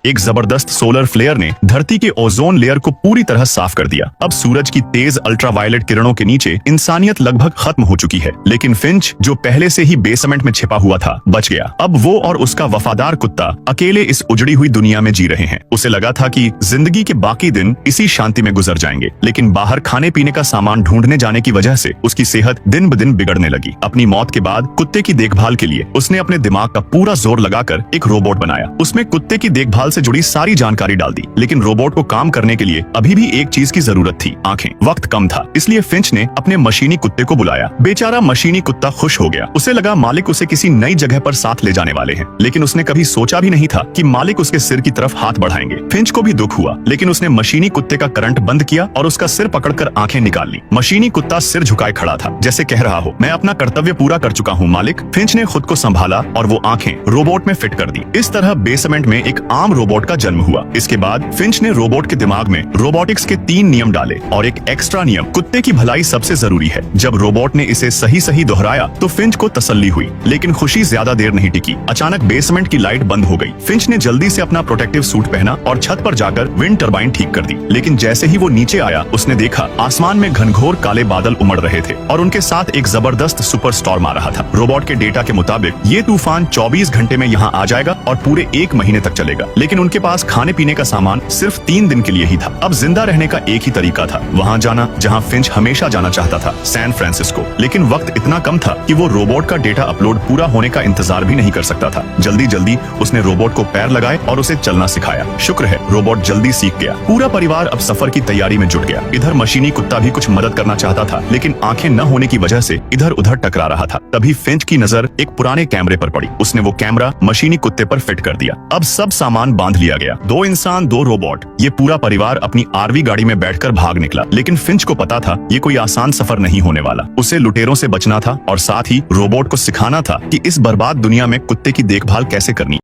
एक जबरदस्त solar flare ने धरती के ओजोन लेयर को पूरी तरह साफ कर दिया। अब सूरज की तेज अल्ट्रावायलेट किरणों के नीचे इंसानियत लगभग खत्म हो चुकी है, लेकिन फिंच जो पहले से ही बेसमेंट में छिपा हुआ था बच गया। अब वो और उसका वफादार कुत्ता अकेले इस उजड़ी हुई दुनिया में जी रहे हैं। उसे लगा था कि जिंदगी के बाकी दिन इसी शांति में गुजर जाएंगे, लेकिन बाहर खाने पीने का सामान ढूंढने जाने की वजह से उसकी सेहत दिन ब दिन बिगड़ने लगी। अपनी मौत के बाद कुत्ते की देखभाल के लिए उसने अपने दिमाग का पूरा जोर लगाकर एक रोबोट बनाया। उसमें कुत्ते की देखभाल से जुड़ी सारी जानकारी डाल दी, लेकिन रोबोट को काम करने के लिए अभी भी एक चीज की जरूरत थी, आंखें। वक्त कम था, इसलिए फिंच ने अपने मशीनी कुत्ते को बुलाया। बेचारा मशीनी कुत्ता खुश हो गया। उसे लगा मालिक उसे किसी नई जगह पर साथ ले जाने वाले हैं, लेकिन उसने कभी सोचा भी नहीं था कि मालिक उसके सिर की तरफ हाथ बढ़ाएंगे। फिंच को भी दुख हुआ, लेकिन उसने मशीनी कुत्ते का करंट बंद किया और उसका सिर पकड़कर आंखें निकाल ली। मशीनी कुत्ता सिर झुकाए खड़ा था, जैसे कह रहा हो, मैं अपना कर्तव्य पूरा कर चुका हूँ मालिक। फिंच ने खुद को संभाला और वो आंखें रोबोट में फिट कर दी। इस तरह बेसमेंट में एक आम रोबोट का जन्म हुआ। इसके बाद फिंच ने रोबोट के दिमाग में रोबोटिक्स के 3 नियम डाले और एक एक्स्ट्रा नियम, कुत्ते की भलाई सबसे जरूरी है। जब रोबोट ने इसे सही सही दोहराया तो फिंच को तसल्ली हुई, लेकिन खुशी ज्यादा देर नहीं टिकी। अचानक बेसमेंट की लाइट बंद हो गई। फिंच ने जल्दी से अपना प्रोटेक्टिव सूट पहना और छत पर जाकर विंड टरबाइन ठीक कर दी, लेकिन जैसे ही वो नीचे आया उसने देखा आसमान में घनघोर काले बादल उमड़ रहे थे और उनके साथ एक जबरदस्त सुपर स्टॉर्म आ रहा था। रोबोट के डेटा के मुताबिक ये तूफान 24 घंटे में यहाँ आ जाएगा और पूरे 1 महीने तक चलेगा, लेकिन उनके पास खाने पीने का सामान सिर्फ 3 दिन के लिए ही था। अब जिंदा रहने का एक ही तरीका था, वहाँ जाना जहाँ फिंच हमेशा जाना चाहता था, सैन फ्रांसिस्को। लेकिन वक्त इतना कम था कि वो रोबोट का डेटा अपलोड पूरा होने का इंतजार भी नहीं कर सकता था। जल्दी जल्दी उसने रोबोट को पैर लगाए और उसे चलना सिखाया। शुक्र है रोबोट जल्दी सीख गया। पूरा परिवार अब सफर की तैयारी में जुट गया। इधर मशीनी कुत्ता भी कुछ मदद करना चाहता था, लेकिन आंखें न होने की वजह से इधर उधर टकरा रहा था। तभी फिंच की नजर एक पुराने कैमरे पर पड़ी। उसने वो कैमरा मशीनी कुत्ते पर फिट कर दिया। अब सब सामान बांध लिया गया। 2 इंसान 2 रोबोट, ये पूरा परिवार अपनी आरवी गाड़ी में बैठकर भाग निकला। लेकिन फिंच को पता था ये कोई आसान सफर नहीं होने वाला। उसे लुटेरों से बचना था और साथ ही रोबोट को सिखाना था कि इस बर्बाद दुनिया में कुत्ते की देखभाल कैसे करनी।